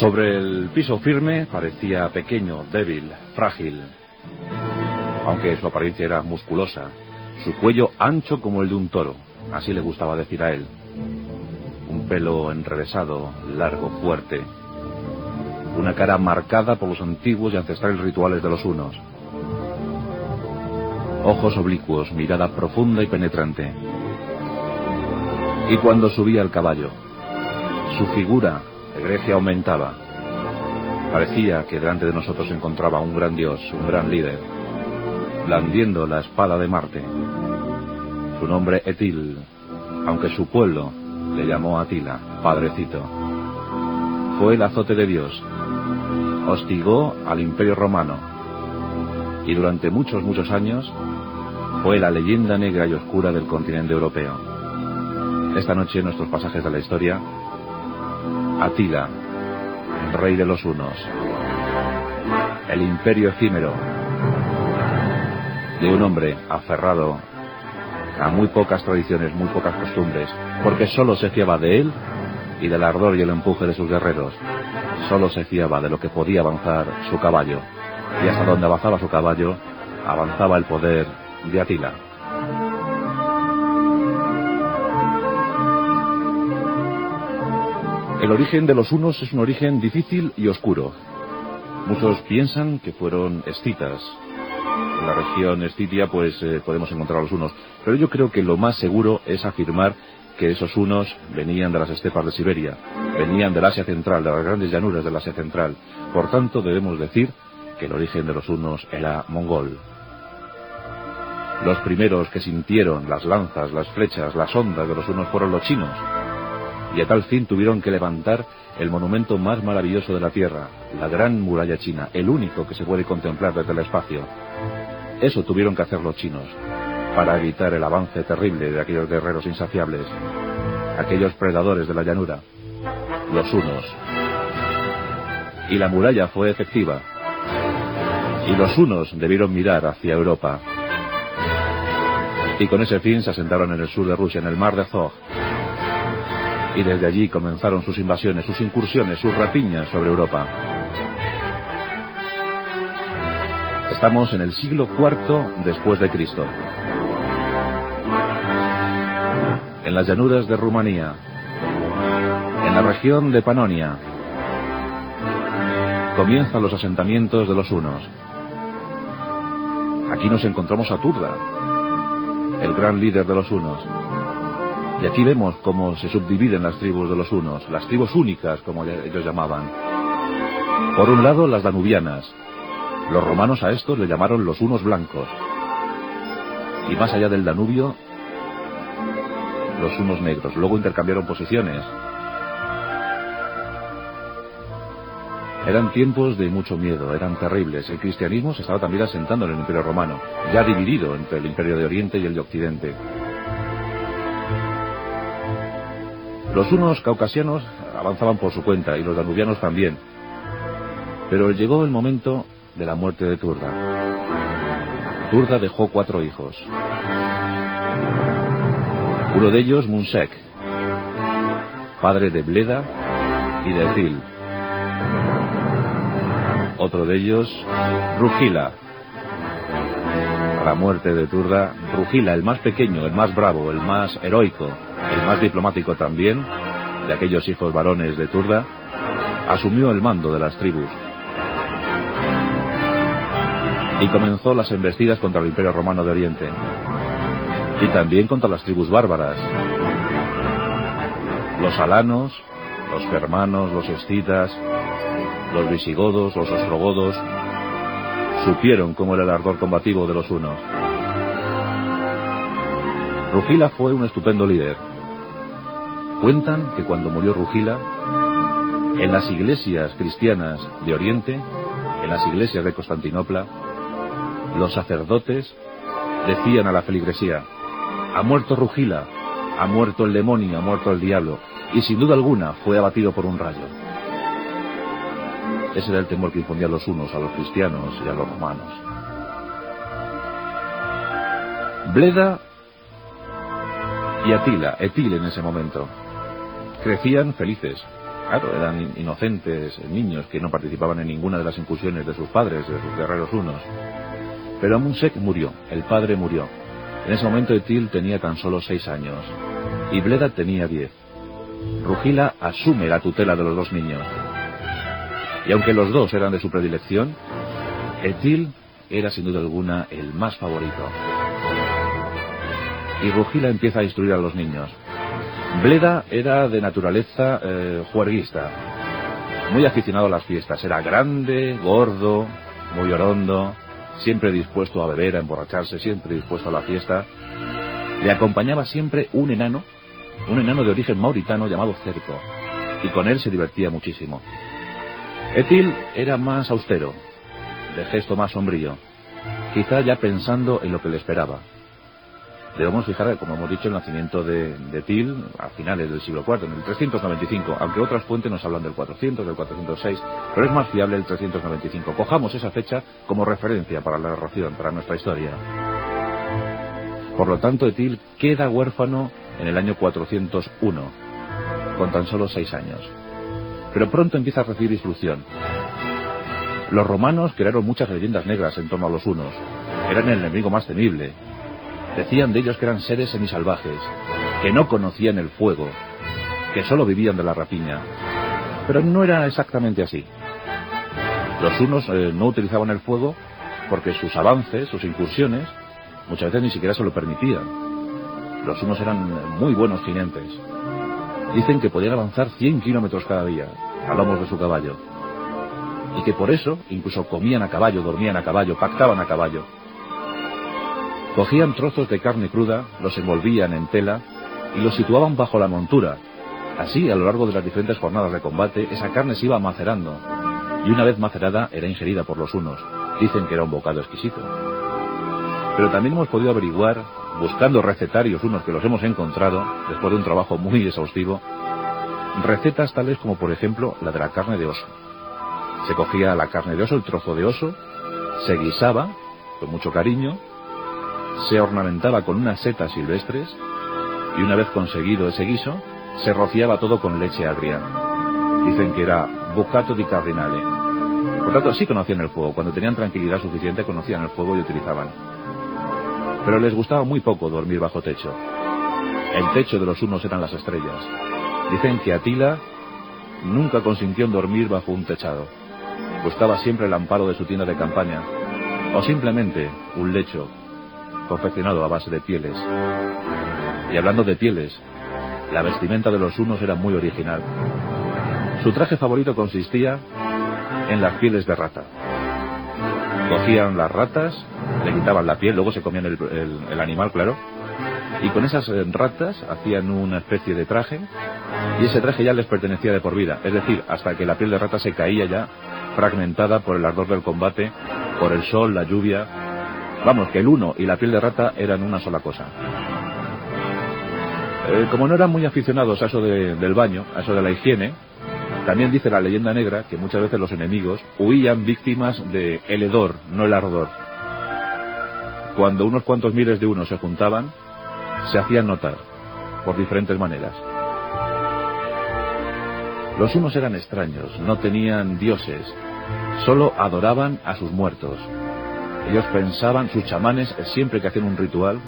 Sobre el piso firme parecía pequeño, débil, frágil, aunque su apariencia era musculosa, su cuello ancho como el de un toro, así le gustaba decir a él. Un pelo enrevesado, largo, fuerte, una cara marcada por los antiguos y ancestrales rituales de los hunos. Ojos oblicuos, mirada profunda y penetrante. Y cuando subía al caballo, su figura egregia aumentaba. Parecía que delante de nosotros se encontraba un gran dios, un gran líder, blandiendo la espada de Marte. Su nombre Etil, aunque su pueblo le llamó Atila, padrecito. Fue el azote de Dios. Hostigó al Imperio Romano. Y durante muchos años fue la leyenda negra y oscura del continente europeo. Esta noche en nuestros pasajes de la historia, Atila, rey de los hunos, el imperio efímero de un hombre aferrado a muy pocas tradiciones, muy pocas costumbres, porque solo se fiaba de él y del ardor y el empuje de sus guerreros. Solo se fiaba de lo que podía avanzar su caballo, y hasta donde avanzaba su caballo, avanzaba el poder de Atila. El origen de los hunos es un origen difícil y oscuro. Muchos piensan que fueron escitas. En la región escitia podemos encontrar a los hunos, pero yo creo que lo más seguro es afirmar que esos hunos venían de las estepas de Siberia, venían del Asia Central, de las grandes llanuras del Asia Central. Por tanto, debemos decir que el origen de los hunos era mongol. Los primeros que sintieron las lanzas, las flechas, las ondas de los hunos fueron los chinos, y a tal fin tuvieron que levantar el monumento más maravilloso de la Tierra, la Gran Muralla China, el único que se puede contemplar desde el espacio. Eso tuvieron que hacer los chinos, para evitar el avance terrible de aquellos guerreros insaciables, aquellos predadores de la llanura, los hunos. Y la muralla fue efectiva, y los hunos debieron mirar hacia Europa. Y con ese fin se asentaron en el sur de Rusia, en el mar de Azov. Y desde allí comenzaron sus invasiones, sus incursiones, sus rapiñas sobre Europa. Estamos en el siglo IV después de Cristo. En las llanuras de Rumanía, en la región de Panonia, comienzan los asentamientos de los hunos. Aquí nos encontramos a Turda, el gran líder de los hunos. Y aquí vemos cómo se subdividen las tribus de los hunos, las tribus únicas, como ellos llamaban. Por un lado, las danubianas. Los romanos a estos le llamaron los hunos blancos. Y más allá del Danubio, los hunos negros. Luego intercambiaron posiciones. Eran tiempos de mucho miedo, eran terribles. El cristianismo se estaba también asentando en el Imperio Romano, ya dividido entre el Imperio de Oriente y el de Occidente. Los hunos caucasianos avanzaban por su cuenta, y los danubianos también. Pero llegó el momento de la muerte de Turda. Turda dejó 4 hijos. Uno de ellos, Munsek, padre de Bleda y de Etil. Otro de ellos, Rugila. A la muerte de Turda, Rugila, el más pequeño, el más bravo, el más heroico, el más diplomático también, de aquellos hijos varones de Turda, asumió el mando de las tribus. Y comenzó las embestidas contra el Imperio Romano de Oriente. Y también contra las tribus bárbaras. Los alanos, los germanos, los escitas, los visigodos, los ostrogodos, supieron cómo era el ardor combativo de los hunos. Rugila fue un estupendo líder. Cuentan que cuando murió Rugila, en las iglesias cristianas de Oriente, en las iglesias de Constantinopla, los sacerdotes decían a la feligresía: ha muerto Rugila, ha muerto el demonio, ha muerto el diablo, y sin duda alguna fue abatido por un rayo. Ese era el temor que infundían los hunos a los cristianos y a los romanos. Bleda y Atila, Etil en ese momento, crecían felices. Claro, eran inocentes niños que no participaban en ninguna de las incursiones de sus padres, de sus guerreros hunos. Pero Amun-Sek murió, el padre murió. En ese momento Etil tenía tan solo 6 años y Bleda tenía 10. Rugila asume la tutela de los dos niños. Y aunque los dos eran de su predilección, Etil era sin duda alguna el más favorito. Y Rugila empieza a instruir a los niños. Bleda era de naturaleza juerguista, muy aficionado a las fiestas. Era grande, gordo, muy orondo, siempre dispuesto a beber, a emborracharse, siempre dispuesto a la fiesta. Le acompañaba siempre un enano de origen mauritano llamado Cerco, y con él se divertía muchísimo. Etil era más austero, de gesto más sombrío, quizá ya pensando en lo que le esperaba. Debemos fijar, como hemos dicho, el nacimiento de Etil a finales del siglo IV, en el 395, aunque otras fuentes nos hablan del 400, del 406, pero es más fiable el 395. Cojamos esa fecha como referencia para la narración, para nuestra historia. Por lo tanto, Etil queda huérfano en el año 401, con tan solo 6 años. Pero pronto empieza a recibir instrucción. Los romanos crearon muchas leyendas negras en torno a los hunos. Eran el enemigo más temible. Decían de ellos que eran seres semisalvajes, que no conocían el fuego, que solo vivían de la rapiña. Pero no era exactamente así. Los hunos no utilizaban el fuego porque sus avances, sus incursiones, muchas veces ni siquiera se lo permitían. Los hunos eran muy buenos jinetes. Dicen que podían avanzar 100 kilómetros cada día, a lomos de su caballo. Y que por eso incluso comían a caballo, dormían a caballo, pactaban a caballo. Cogían trozos de carne cruda, los envolvían en tela y los situaban bajo la montura. Así, a lo largo de las diferentes jornadas de combate, esa carne se iba macerando. Y una vez macerada, era ingerida por los hunos. Dicen que era un bocado exquisito. Pero también hemos podido averiguar, buscando recetarios hunos que los hemos encontrado, después de un trabajo muy exhaustivo, recetas tales como, por ejemplo, la de la carne de oso. Se cogía la carne de oso, el trozo de oso, se guisaba con mucho cariño, se ornamentaba con unas setas silvestres y una vez conseguido ese guiso, se rociaba todo con leche agria. Dicen que era boccato di cardinale. Por tanto, sí conocían el fuego. Cuando tenían tranquilidad suficiente, conocían el fuego y utilizaban. Pero les gustaba muy poco dormir bajo techo. El techo de los hunos eran las estrellas. Dicen que Atila nunca consintió en dormir bajo un techado. Buscaba siempre el amparo de su tienda de campaña, o simplemente un lecho confeccionado a base de pieles. Y hablando de pieles, la vestimenta de los hunos era muy original. Su traje favorito consistía en las pieles de rata. Cogían las ratas, le quitaban la piel, luego se comían el animal, claro, y con esas ratas hacían una especie de traje, y ese traje ya les pertenecía de por vida, es decir, hasta que la piel de rata se caía ya fragmentada por el ardor del combate, por el sol, la lluvia. Vamos, que el huno y la piel de rata eran una sola cosa. Como no eran muy aficionados a eso del baño, a eso de la higiene, también dice la leyenda negra que muchas veces los enemigos huían víctimas de el hedor, no el ardor. Cuando unos cuantos miles de hunos se juntaban, se hacían notar, por diferentes maneras. Los hunos eran extraños, no tenían dioses, solo adoraban a sus muertos. Ellos pensaban, sus chamanes, siempre que hacían un ritual,